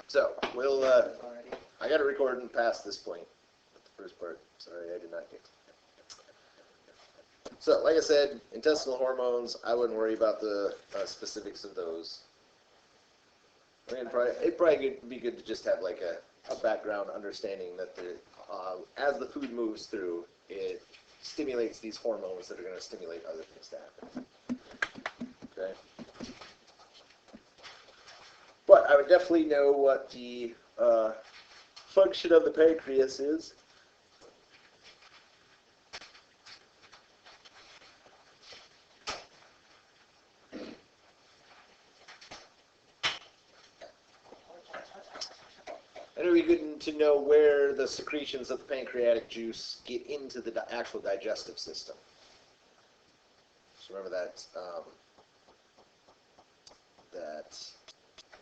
So, we'll, I got to record and pass this point, the first part. Sorry, I did not get. So, like I said, intestinal hormones, I wouldn't worry about the specifics of those. I mean, it'd probably be good to just have like a background understanding that as the food moves through, it stimulates these hormones that are going to stimulate other things to happen. Okay? But I would definitely know what the function of the pancreas is. And it would be good to know where the secretions of the pancreatic juice get into the actual digestive system. So remember that that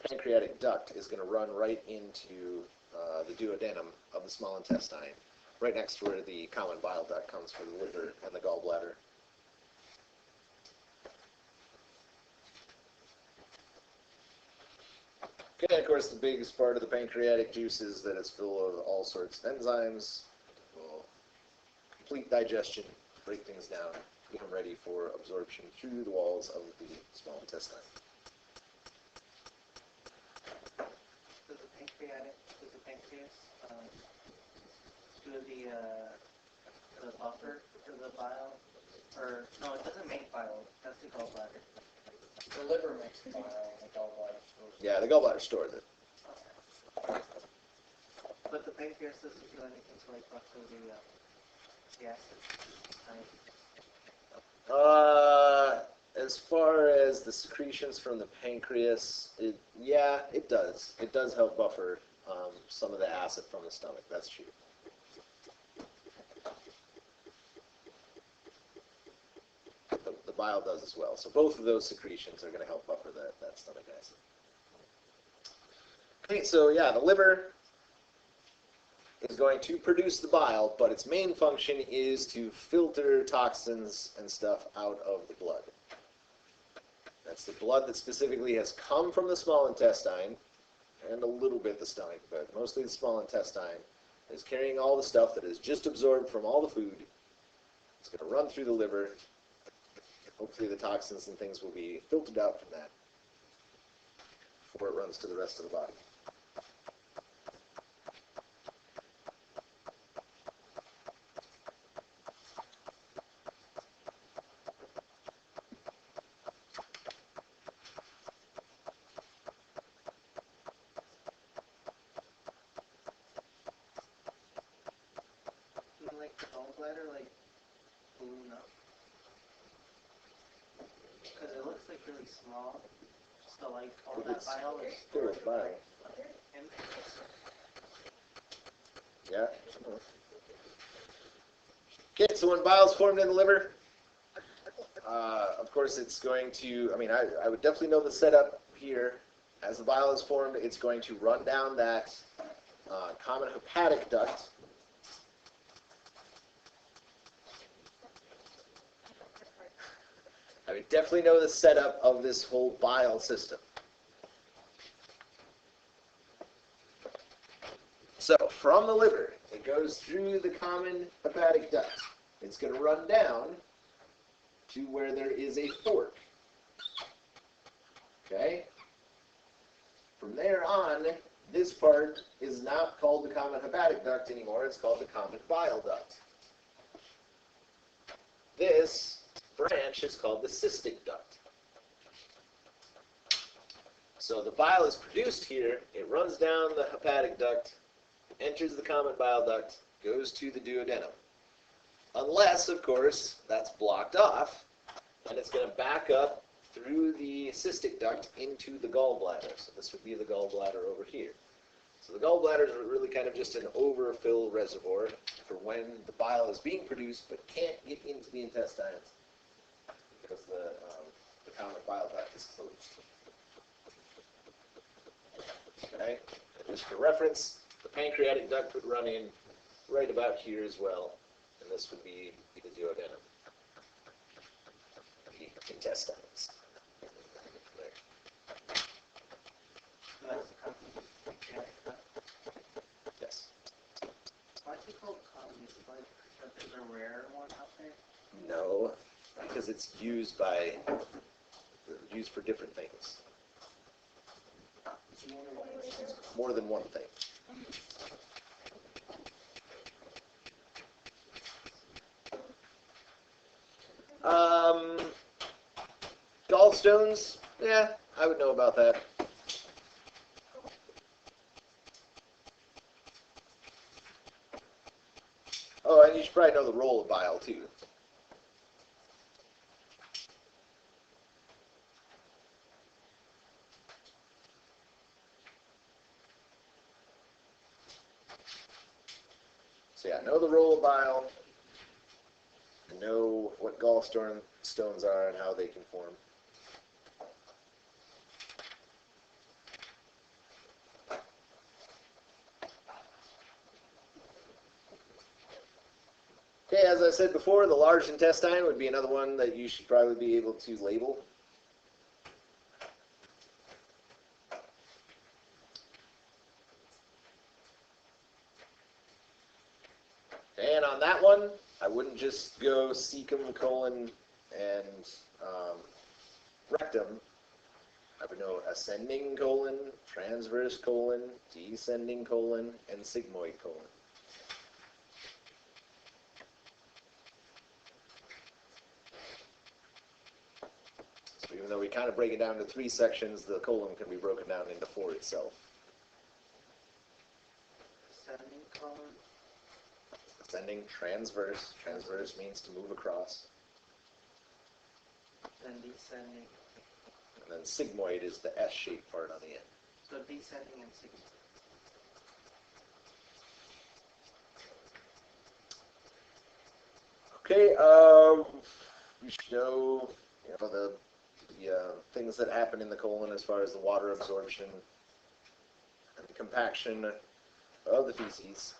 pancreatic duct is going to run right into the duodenum of the small intestine, right next to where the common bile duct comes for the liver and the gallbladder. Okay, of course, the biggest part of the pancreatic juice is that it's full of all sorts of enzymes. It will complete digestion, break things down, get them ready for absorption through the walls of the small intestine. Does the pancreas do the buffer for the bile? Or no, it doesn't make bile. That's the gallbladder. The liver makes bile, and the gallbladder stores it. Yeah, the gallbladder stores it. Okay. But the pancreas doesn't do anything to like buffer the acid. As far as the secretions from the pancreas, yeah, it does. It does help buffer some of the acid from the stomach. That's true. The bile does as well. So both of those secretions are going to help buffer that stomach acid. Okay, so yeah, the liver is going to produce the bile, but its main function is to filter toxins and stuff out of the blood. That's the blood that specifically has come from the small intestine, and a little bit the stomach, but mostly the small intestine is carrying all the stuff that is just absorbed from all the food. It's going to run through the liver. Hopefully the toxins and things will be filtered out from that before it runs to the rest of the body. Like the gallbladder, like balloon up. Because it looks like really small. So like all that bile is stored bile. Yeah. Okay, so when bile is formed in the liver, of course it's going to, I would definitely know the setup here. As the bile is formed, it's going to run down that common hepatic duct. I would definitely know the setup of this whole bile system. So, from the liver, it goes through the common hepatic duct. It's going to run down to where there is a fork. Okay? From there on, this part is not called the common hepatic duct anymore. It's called the common bile duct. This branch is called the cystic duct. So the bile is produced here, it runs down the hepatic duct, enters the common bile duct, goes to the duodenum. Unless, of course, that's blocked off, and it's going to back up through the cystic duct into the gallbladder. So this would be the gallbladder over here. So the gallbladder is really kind of just an overfill reservoir for when the bile is being produced but can't get into the intestines, because the common bile duct is closed. Okay, and just for reference, the pancreatic duct would run in right about here as well, and this would be the duodenum, the intestines. There. No, because it's used for different things. More than one thing. Gallstones, yeah, I would know about that. Oh, and you should probably know the role of bile, too. So yeah, know the role of bile, know what gallstones are and how they can form. Okay, as I said before, the large intestine would be another one that you should probably be able to label. And on that one, I wouldn't just go cecum, colon, and rectum. I would know ascending colon, transverse colon, descending colon, and sigmoid colon. So even though we kind of break it down to 3 sections, the colon can be broken down into 4 itself. Ascending colon. Ascending, transverse. Transverse means to move across. Then descending. And then sigmoid is the S-shaped part on the end. So descending and sigmoid. Okay, you should know, the things that happen in the colon as far as the water absorption and the compaction of the feces.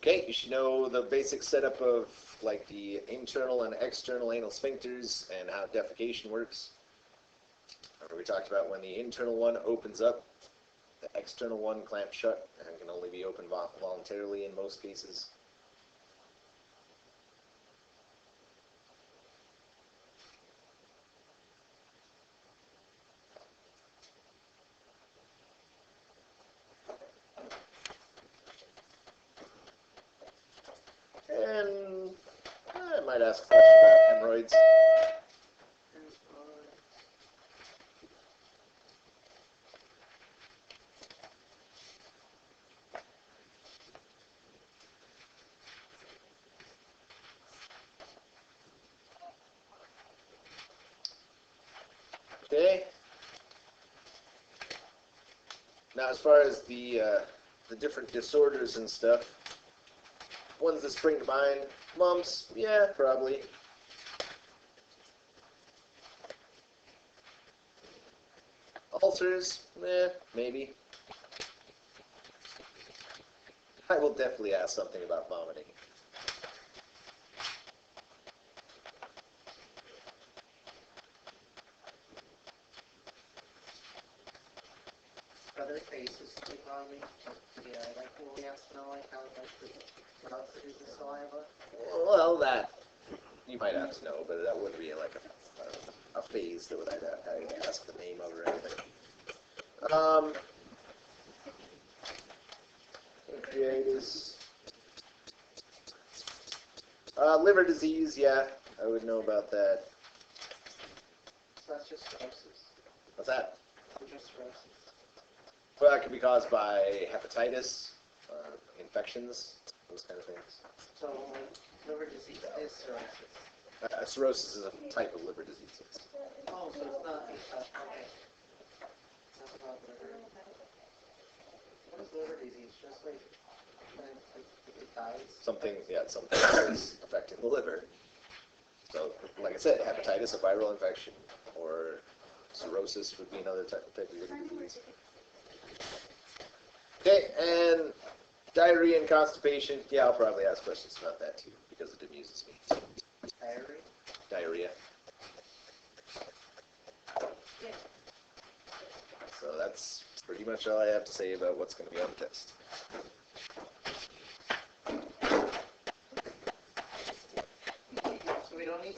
Okay, you should know the basic setup of like the internal and external anal sphincters and how defecation works. Remember we talked about when the internal one opens up, the external one clamps shut and can only be opened voluntarily in most cases. And I might ask a question about hemorrhoids. Okay. Now, as far as the different disorders and stuff, ones that spring to mind, mumps, yeah, probably. Ulcers, maybe. I will definitely ask something about vomiting. Other cases keep on me. Yeah, like we have to know like how like the saliva. Well, that you might have to know, but that would be like a phase that I'd ask the name of or anything. Pancreatitis. Liver disease, yeah, I would know about that. So that's just cirrhosis. What's that? Just cirrhosis. Well, that could be caused by hepatitis, infections, those kind of things. So liver disease is cirrhosis. Cirrhosis is a type of liver disease. Oh, so it's not okay. That's not liver. What is liver disease? Just like when it dies? Something that is affecting the liver. So, like I said, hepatitis, a viral infection, or cirrhosis would be another type of liver disease. Okay, and diarrhea and constipation, yeah, I'll probably ask questions about that too, confuses me. Diary? Diarrhea. So that's pretty much all I have to say about what's going to be on the test. So we don't need